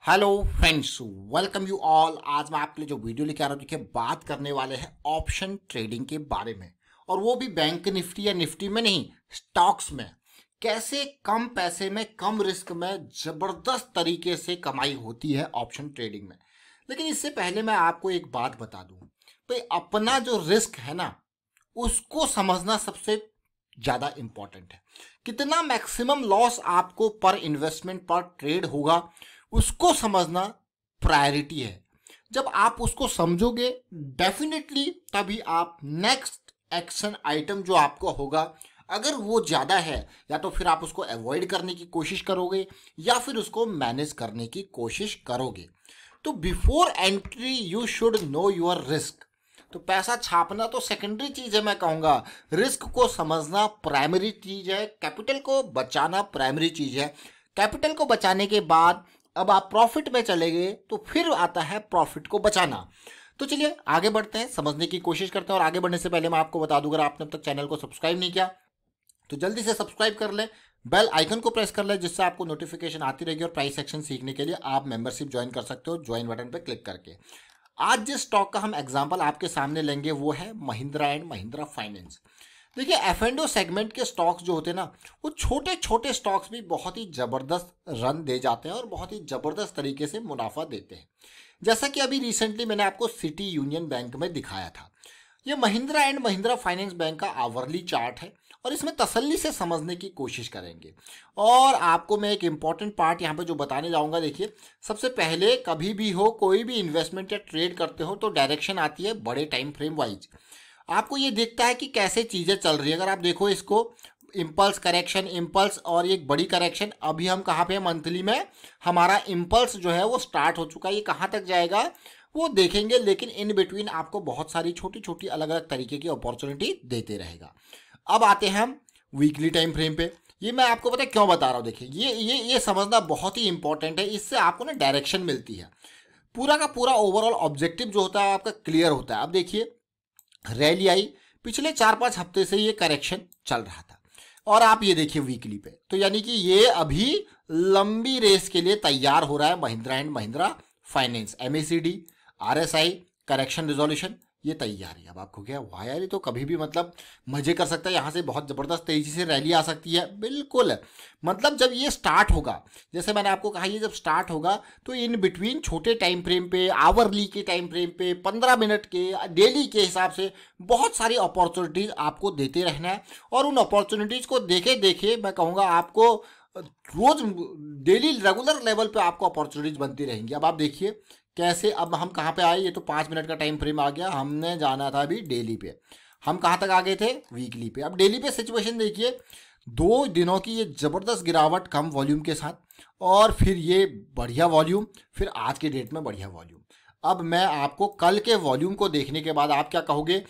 Hello friends, welcome you all. आज मैं आपके लिए जो वीडियो लेके आ रहा हूँ, देखिए बात करने वाले हैं ऑप्शन ट्रेडिंग के बारे में, और वो भी बैंक निफ्टी या निफ्टी में नहीं, स्टॉक्स में। कैसे कम पैसे में कम रिस्क में जबरदस्त तरीके से कमाई होती है ऑप्शन ट्रेडिंग में। लेकिन इससे पहले मैं आपको एक बात बता दूं, भाई अपना जो रिस्क है ना, उसको समझना सबसे ज्यादा इंपॉर्टेंट है। कितना मैक्सिमम लॉस आपको पर इन्वेस्टमेंट पर ट्रेड होगा, उसको समझना प्रायोरिटी है। जब आप उसको समझोगे डेफिनेटली तभी आप नेक्स्ट एक्शन आइटम जो आपको होगा, अगर वो ज़्यादा है, या तो फिर आप उसको अवॉइड करने की कोशिश करोगे या फिर उसको मैनेज करने की कोशिश करोगे। तो before entry you should know your risk. तो पैसा छापना तो सेकेंडरी चीज़ है, मैं कहूँगा रिस्क को समझना प्राइमरी चीज़ है, कैपिटल को बचाना प्राइमरी चीज़ है। कैपिटल को बचाने के बाद अब आप प्रॉफिट में चले गए तो फिर आता है प्रॉफिट को बचाना। तो चलिए आगे बढ़ते हैं, समझने की कोशिश करते हैं। और आगे बढ़ने से पहले मैं आपको बता दूं, अगर आपने अब तक चैनल को सब्सक्राइब नहीं किया तो जल्दी से सब्सक्राइब कर लें, बेल आइकन को प्रेस कर लें, जिससे आपको नोटिफिकेशन आती रहेगी। और प्राइस एक्शन सीखने के लिए आप मेंबरशिप ज्वाइन कर सकते हो ज्वाइन बटन पर क्लिक करके। आज जिस स्टॉक का हम एग्जाम्पल आपके सामने लेंगे वो है महिंद्रा एंड महिंद्रा फाइनेंस। देखिए F&O सेगमेंट के स्टॉक्स जो होते हैं ना, वो छोटे छोटे स्टॉक्स भी बहुत ही ज़बरदस्त रन दे जाते हैं और बहुत ही ज़बरदस्त तरीके से मुनाफा देते हैं। जैसा कि अभी रिसेंटली मैंने आपको सिटी यूनियन बैंक में दिखाया था। ये Mahindra and Mahindra finance bank का आवरली चार्ट है, और इसमें तसल्ली से समझने की कोशिश करेंगे। और आपको मैं एक इम्पॉर्टेंट पार्ट यहाँ पे जो बताने जाऊँगा, देखिए सबसे पहले कभी भी हो कोई भी इन्वेस्टमेंट या ट्रेड करते हो तो डायरेक्शन आती है बड़े टाइम फ्रेम वाइज। आपको ये देखता है कि कैसे चीज़ें चल रही है। अगर आप देखो इसको, इम्पल्स करेक्शन, इम्पल्स और एक बड़ी करेक्शन। अभी हम कहाँ पे, मंथली में हमारा इम्पल्स जो है वो स्टार्ट हो चुका है। ये कहाँ तक जाएगा वो देखेंगे, लेकिन इन बिटवीन आपको बहुत सारी छोटी छोटी अलग अलग तरीके की अपॉर्चुनिटी देते रहेगा। अब आते हैं हम वीकली टाइम फ्रेम पे। ये मैं आपको पता है क्यों बता रहा हूँ, देखिए ये समझना बहुत ही इंपॉर्टेंट है। इससे आपको ना डायरेक्शन मिलती है, पूरा का पूरा ओवरऑल ऑब्जेक्टिव जो होता है आपका क्लियर होता है। अब देखिए रैली आई, पिछले 4-5 हफ्ते से ये करेक्शन चल रहा था, और आप ये देखिए वीकली पे, तो यानी कि ये अभी लंबी रेस के लिए तैयार हो रहा है Mahindra and Mahindra finance. MACD, RSI, correction resolution, ये तैयारी। अब आपको क्या वाह यार, ये तो कभी भी मतलब मजे कर सकता है, यहाँ से बहुत ज़बरदस्त तेजी से रैली आ सकती है। बिल्कुल, मतलब जब ये स्टार्ट होगा, जैसे मैंने आपको कहा, ये जब स्टार्ट होगा तो इन बिटवीन छोटे टाइम फ्रेम पे, आवरली के टाइम फ्रेम पे, 15 मिनट के, डेली के हिसाब से बहुत सारी अपॉर्चुनिटीज़ आपको देते रहना है। और उन अपॉर्चुनिटीज़ को देखे देखे मैं कहूँगा आपको रोज डेली रेगुलर लेवल पे आपको अपॉर्चुनिटीज बनती रहेंगी। अब आप देखिए कैसे, अब हम कहाँ पे आए, ये तो 5 मिनट का टाइम फ्रेम आ गया, हमने जाना था अभी डेली पे। हम कहाँ तक आ गए थे, वीकली पे। अब डेली पे सिचुएशन देखिए, 2 दिनों की ये ज़बरदस्त गिरावट कम वॉल्यूम के साथ, और फिर ये बढ़िया वॉल्यूम, फिर आज के डेट में बढ़िया वॉल्यूम। अब मैं आपको कल के वॉल्यूम को देखने के बाद आप क्या कहोगे,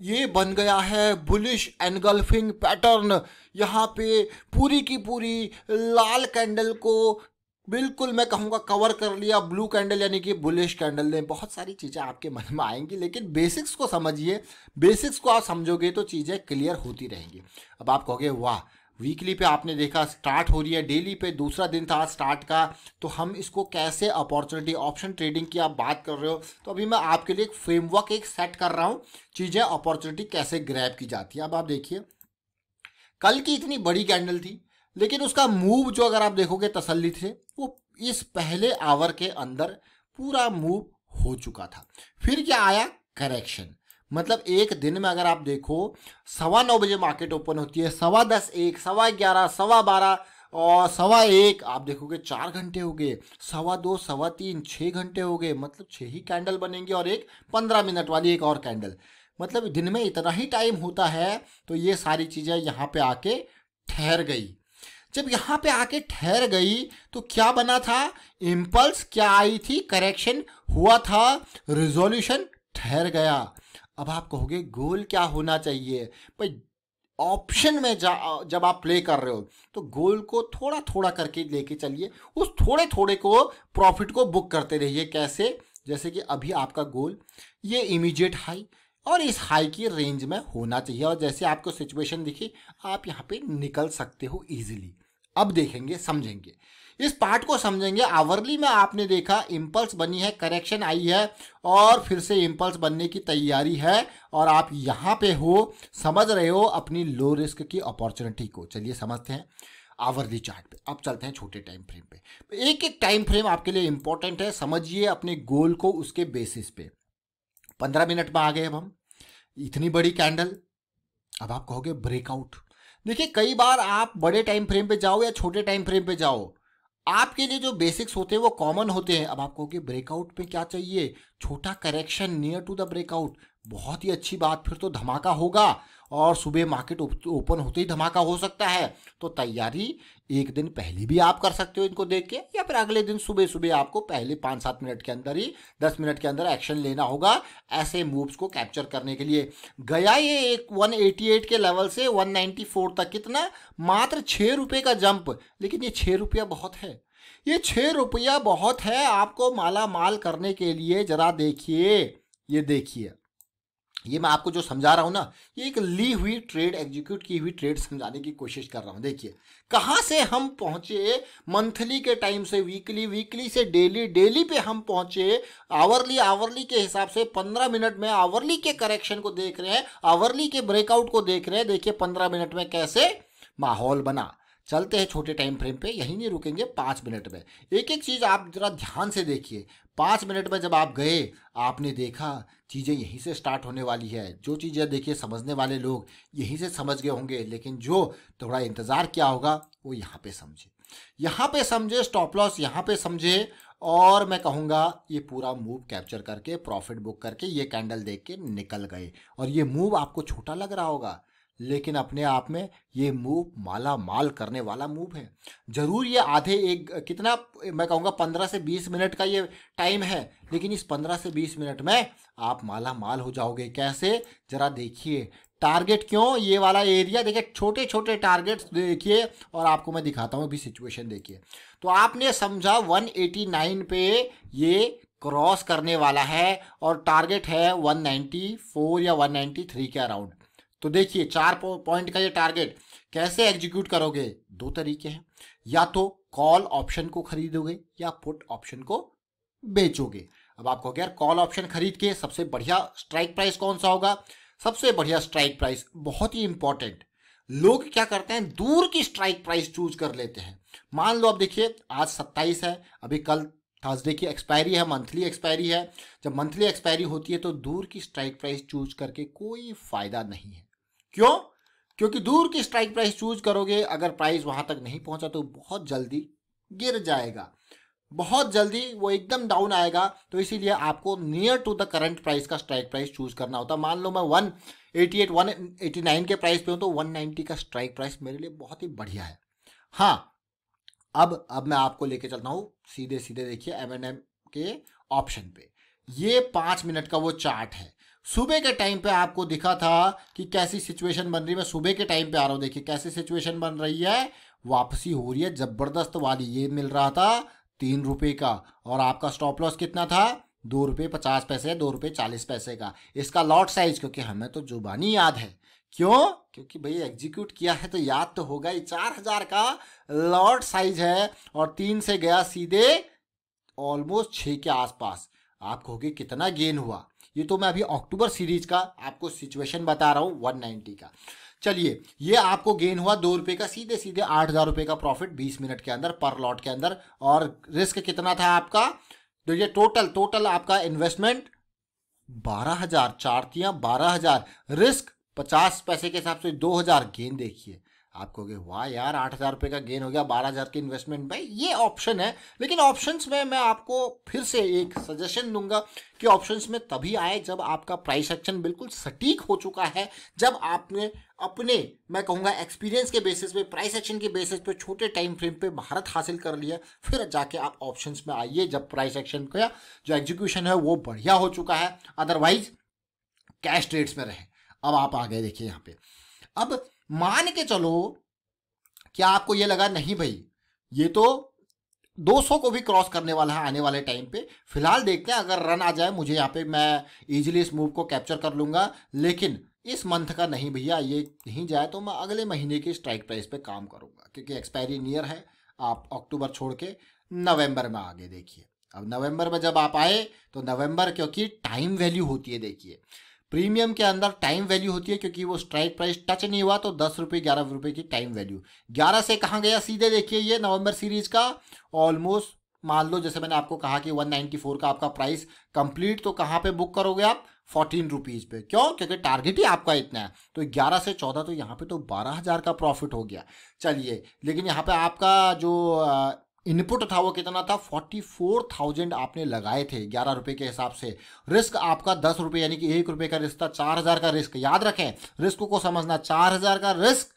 ये बन गया है बुलिश एनगल्फिंग पैटर्न। यहाँ पे पूरी की पूरी लाल कैंडल को बिल्कुल मैं कहूँगा कवर कर लिया, ब्लू कैंडल यानी कि बुलिश कैंडल ने। बहुत सारी चीज़ें आपके मन में आएंगी, लेकिन बेसिक्स को समझिए, बेसिक्स को आप समझोगे तो चीज़ें क्लियर होती रहेंगी। अब आप कहोगे वाह, वीकली पे आपने देखा स्टार्ट हो रही है, डेली पे दूसरा दिन था स्टार्ट का, तो हम इसको कैसे अपॉर्चुनिटी, ऑप्शन ट्रेडिंग की आप बात कर रहे हो, तो अभी मैं आपके लिए एक फ्रेमवर्क एक सेट कर रहा हूँ, चीज़ें अपॉर्चुनिटी कैसे ग्रैब की जाती है। अब आप देखिए कल की इतनी बड़ी कैंडल थी, लेकिन उसका मूव जो अगर आप देखोगे तसल्ली से, वो इस पहले आवर के अंदर पूरा मूव हो चुका था। फिर क्या आया, करेक्शन। मतलब एक दिन में अगर आप देखो 9:15 बजे मार्केट ओपन होती है, 10:15, 1, 11:15, 12:15 और 1:15, आप देखोगे 4 घंटे हो गए, 2:15, 3:15, 6 घंटे हो गए। मतलब 6 ही कैंडल बनेंगे और एक 15 मिनट वाली एक और कैंडल। मतलब दिन में इतना ही टाइम होता है। तो ये सारी चीज़ें यहाँ पे आके ठहर गई। जब यहाँ पे आके ठहर गई तो क्या बना था, इम्पल्स क्या आई थी, करेक्शन हुआ था, रिजोल्यूशन ठहर गया। अब आप कहोगे गोल क्या होना चाहिए भाई, ऑप्शन में जब आप प्ले कर रहे हो तो गोल को थोड़ा थोड़ा करके लेके चलिए, उस थोड़े थोड़े को प्रॉफिट को बुक करते रहिए। कैसे, जैसे कि अभी आपका गोल ये इमीडिएट हाई और इस हाई की रेंज में होना चाहिए, और जैसे आपको सिचुएशन दिखी आप यहाँ पे निकल सकते हो इजीली। अब देखेंगे, समझेंगे, इस पार्ट को समझेंगे। आवरली में आपने देखा इम्पल्स बनी है, करेक्शन आई है और फिर से इम्पल्स बनने की तैयारी है और आप यहाँ पे हो, समझ रहे हो अपनी लो रिस्क की अपॉर्चुनिटी को। चलिए समझते हैं आवरली चार्ट पे। अब चलते हैं छोटे टाइम फ्रेम पे। एक एक टाइम फ्रेम आपके लिए इंपॉर्टेंट है, समझिए अपने गोल को उसके बेसिस पे। 15 मिनट में आ गए अब हम, इतनी बड़ी कैंडल। अब आप कहोगे ब्रेकआउट। देखिए कई बार आप बड़े टाइम फ्रेम पे जाओ या छोटे टाइम फ्रेम पे जाओ, आपके लिए जो बेसिक्स होते हैं वो कॉमन होते हैं। अब आप कहोगे ब्रेकआउट पे क्या चाहिए, छोटा correction near to the breakout. बहुत ही अच्छी बात, फिर तो धमाका होगा और सुबह मार्केट ओपन होते ही धमाका हो सकता है। तो तैयारी एक दिन पहले भी आप कर सकते हो इनको देख के, या फिर अगले दिन सुबह सुबह आपको पहले 5-7 मिनट के अंदर ही, 10 मिनट के अंदर एक्शन लेना होगा ऐसे मूव्स को कैप्चर करने के लिए। गया ये एक 188 के लेवल से 194 तक, कितना, मात्र 6 रुपये का जंप। लेकिन ये 6 रुपया बहुत है, ये 6 रुपया बहुत है आपको माला माल करने के लिए। जरा देखिए, ये देखिए, ये मैं आपको जो समझा रहा हूं ना, ये एक ली हुई ट्रेड, एग्जीक्यूट की हुई ट्रेड समझाने की कोशिश कर रहा हूं। देखिए कहां से हम पहुंचे, मंथली के टाइम से वीकली, वीकली से डेली, डेली पे हम पहुंचे आवरली, आवरली के हिसाब से 15 मिनट में आवरली के करेक्शन को देख रहे हैं, आवरली के ब्रेकआउट को देख रहे हैं। देखिए 15 मिनट में कैसे माहौल बना। चलते हैं छोटे टाइम फ्रेम पे, यहीं नहीं रुकेंगे, 5 मिनट में एक एक चीज़ आप जरा ध्यान से देखिए। 5 मिनट में जब आप गए, आपने देखा चीज़ें यहीं से स्टार्ट होने वाली है। जो चीज़ें देखिए समझने वाले लोग यहीं से समझ गए होंगे, लेकिन जो थोड़ा इंतज़ार किया होगा वो यहाँ पे समझे, यहाँ पे समझे, स्टॉप लॉस यहाँ पे समझे। और मैं कहूँगा ये पूरा मूव कैप्चर करके, प्रॉफिट बुक करके, ये कैंडल देख के निकल गए। और ये मूव आपको छोटा लग रहा होगा, लेकिन अपने आप में ये मूव माला माल करने वाला मूव है। जरूर ये आधे एक कितना, मैं कहूँगा 15 से 20 मिनट का ये टाइम है, लेकिन इस 15 से 20 मिनट में आप माला माल हो जाओगे। कैसे, जरा देखिए। टारगेट क्यों, ये वाला एरिया देखिए, छोटे छोटे टारगेट्स देखिए, और आपको मैं दिखाता हूँ अभी सिचुएशन देखिए। तो आपने समझा 189 पे ये क्रॉस करने वाला है और टारगेट है 194 या 193 के अराउंड। तो देखिए 4 पॉइंट का ये टारगेट कैसे एग्जीक्यूट करोगे, 2 तरीके हैं, या तो कॉल ऑप्शन को खरीदोगे या पुट ऑप्शन को बेचोगे। अब आपको क्या, कॉल ऑप्शन खरीद के सबसे बढ़िया स्ट्राइक प्राइस कौन सा होगा, सबसे बढ़िया स्ट्राइक प्राइस, बहुत ही इंपॉर्टेंट, लोग क्या करते हैं दूर की स्ट्राइक प्राइस चूज कर लेते हैं। मान लो अब देखिए आज 27 है, अभी कल थर्सडे की एक्सपायरी है, मंथली एक्सपायरी है। जब मंथली एक्सपायरी होती है तो दूर की स्ट्राइक प्राइस चूज करके कोई फायदा नहीं है। क्यों, क्योंकि दूर की स्ट्राइक प्राइस चूज करोगे, अगर प्राइस वहां तक नहीं पहुंचा तो बहुत जल्दी गिर जाएगा, बहुत जल्दी वो एकदम डाउन आएगा। तो इसीलिए आपको near to the current price का स्ट्राइक प्राइस चूज करना होता है। मान लो मैं 188 189 के प्राइस पे हूं तो 190 का स्ट्राइक प्राइस मेरे लिए बहुत ही बढ़िया है। हाँ, अब मैं आपको लेके चलता हूं सीधे सीधे, देखिए M&M के ऑप्शन पे। ये 5 मिनट का वो चार्ट है। सुबह के टाइम पे आपको दिखा था कि कैसी सिचुएशन बन रही है। मैं सुबह के टाइम पे आ रहा हूँ, देखिए कैसी सिचुएशन बन रही है, वापसी हो रही है जबरदस्त वाली। ये मिल रहा था 3 रुपये का और आपका स्टॉप लॉस कितना था, 2 रुपये 50 पैसे, 2 रुपये 40 पैसे का। इसका लॉट साइज, क्योंकि हमें तो जुबानी याद है, क्यों, क्योंकि भाई एग्जीक्यूट किया है तो याद तो होगा ही। 4000 का लॉट साइज है और 3 से गया सीधे ऑलमोस्ट 6 के आसपास। आप कहोगे कितना गेन हुआ, ये तो मैं अभी अक्टूबर सीरीज का आपको सिचुएशन बता रहा हूँ 190 का। चलिए ये आपको गेन हुआ 2 रुपये का, सीधे सीधे 8000 रुपये का प्रॉफिट 20 मिनट के अंदर पर लॉट के अंदर। और रिस्क कितना था आपका, तो ये टोटल आपका इन्वेस्टमेंट 12000, 4×3 12,000, रिस्क 50 पैसे के हिसाब से 2000, गेन देखिए। आप कहोगे वाह यार 8000 रुपये का गेन हो गया 12000 के इन्वेस्टमेंट में। ये ऑप्शन है, लेकिन ऑप्शंस में मैं आपको फिर से एक सजेशन दूंगा कि ऑप्शंस में तभी आए जब आपका प्राइस एक्शन बिल्कुल सटीक हो चुका है, जब आपने अपने, मैं कहूँगा एक्सपीरियंस के बेसिस पे, प्राइस एक्शन के बेसिस पे, छोटे टाइम फ्रेम पे महारत हासिल कर लिया, फिर जाके आप ऑप्शंस में आइए जब प्राइस एक्शन का जो एग्जीक्यूशन है वो बढ़िया हो चुका है। अदरवाइज कैश ट्रेड्स में रहे। अब आप आ गए, देखिए यहाँ पे। अब मान के चलो, क्या आपको ये लगा नहीं भाई ये तो 200 को भी क्रॉस करने वाला है आने वाले टाइम पे, फिलहाल देखते हैं, अगर रन आ जाए मुझे यहाँ पे मैं इजीली इस मूव को कैप्चर कर लूंगा। लेकिन इस मंथ का नहीं भैया, ये नहीं जाए तो मैं अगले महीने के स्ट्राइक प्राइस पे काम करूंगा, क्योंकि एक्सपायरी नियर है। आप अक्टूबर छोड़ के नवंबर में आगे देखिए। अब नवंबर में जब आप आए तो नवंबर, क्योंकि टाइम वैल्यू होती है, देखिए प्रीमियम के अंदर टाइम वैल्यू होती है, क्योंकि वो स्ट्राइक प्राइस टच नहीं हुआ तो 10 रुपये 11 रुपये की टाइम वैल्यू। 11 से कहाँ गया सीधे, देखिए ये नवंबर सीरीज का ऑलमोस्ट, मान लो जैसे मैंने आपको कहा कि 194 का आपका प्राइस कंप्लीट, तो कहाँ पे बुक करोगे आप, 14 रुपीज़ पे। क्यों, क्योंकि टारगेट ही आपका इतना है। तो 11 से 14, तो यहाँ पे तो 12,000 का प्रॉफिट हो गया। चलिए, लेकिन यहाँ पे आपका जो इनपुट था वो कितना था, 44,000 आपने लगाए थे 11 रुपये के हिसाब से। रिस्क आपका 10 रुपये, यानी कि 1 रुपये का रिस्क था। 4,000 का रिस्क, याद रखें रिस्क को समझना। 4,000 का रिस्क,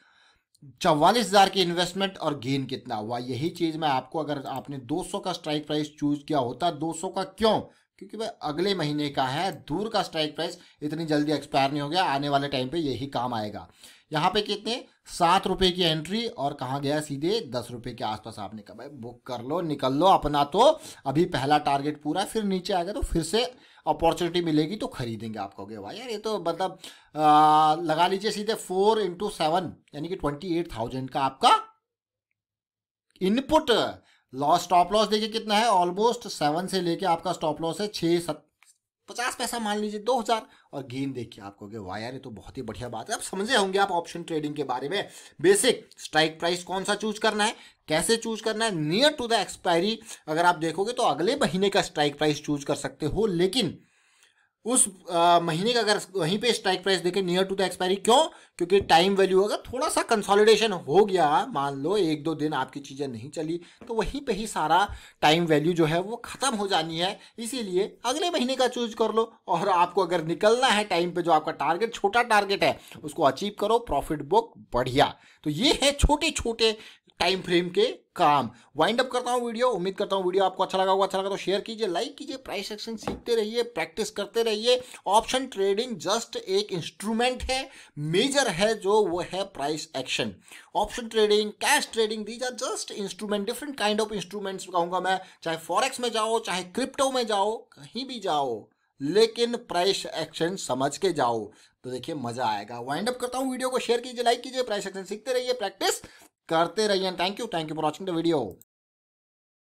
44,000 की इन्वेस्टमेंट, और गेन कितना हुआ। यही चीज़ मैं आपको, अगर आपने 200 का स्ट्राइक प्राइस चूज किया होता, 200 का क्यों, क्योंकि भाई अगले महीने का है, दूर का स्ट्राइक प्राइस इतनी जल्दी एक्सपायर नहीं हो गया, आने वाले टाइम पे यही काम आएगा। यहाँ पे कितने, 7 रुपये की एंट्री, और कहाँ गया सीधे 10 रुपये के आसपास। आपने कहा भाई बुक कर लो, निकल लो अपना, तो अभी पहला टारगेट पूरा, फिर नीचे आ गया तो फिर से अपॉर्चुनिटी मिलेगी तो खरीदेंगे। आप कहोगे भाई यार ये तो मतलब लगा लीजिए सीधे 4 × 7 यानी कि 28,000 का आपका इनपुट। लॉस, स्टॉप लॉस देखिए कितना है, ऑलमोस्ट 7 से लेके आपका स्टॉप लॉस है 50 पैसा, मान लीजिए 2,000। और गेन देखिए, आप कहोगे वाह यार ये तो बहुत ही बढ़िया बात है। अब समझे होंगे आप ऑप्शन ट्रेडिंग के बारे में। बेसिक स्ट्राइक प्राइस कौन सा चूज करना है, कैसे चूज करना है, नियर टू द एक्सपायरी। अगर आप देखोगे तो अगले महीने का स्ट्राइक प्राइस चूज कर सकते हो, लेकिन उस महीने का अगर वहीं पे स्ट्राइक प्राइस देखें नियर टू द एक्सपायरी, क्यों, क्योंकि टाइम वैल्यू अगर थोड़ा सा कंसोलिडेशन हो गया, मान लो 1-2 दिन आपकी चीज़ें नहीं चली, तो वहीं पे ही सारा टाइम वैल्यू जो है वो ख़त्म हो जानी है। इसीलिए अगले महीने का चूज कर लो, और आपको अगर निकलना है टाइम पे, जो आपका टारगेट, छोटा टारगेट है, उसको अचीव करो, प्रॉफिट बुक बढ़िया। तो ये है छोटे छोटे टाइम फ्रेम के काम। वाइंड अप करता हूँ वीडियो, उम्मीद करता हूँ वीडियो आपको अच्छा लगा होगा। अच्छा लगा तो शेयर कीजिए, लाइक कीजिए, प्राइस एक्शन सीखते रहिए, प्रैक्टिस करते रहिए। ऑप्शन ट्रेडिंग जस्ट एक इंस्ट्रूमेंट है, मेजर है जो वो है price action. Option trading, cash trading, these are just instrument, different kind of instruments कहूँगा मैं। चाहे फॉरेक्स में जाओ, चाहे क्रिप्टो में जाओ, कहीं भी जाओ, लेकिन प्राइस एक्शन समझ के जाओ, तो देखिए मजा आएगा। वाइंड अप करता हूँ वीडियो को, शेयर कीजिए, लाइक कीजिए, प्राइस एक्शन सीखते रहिए, प्रैक्टिस करते रहिए। Thank you for watching the video.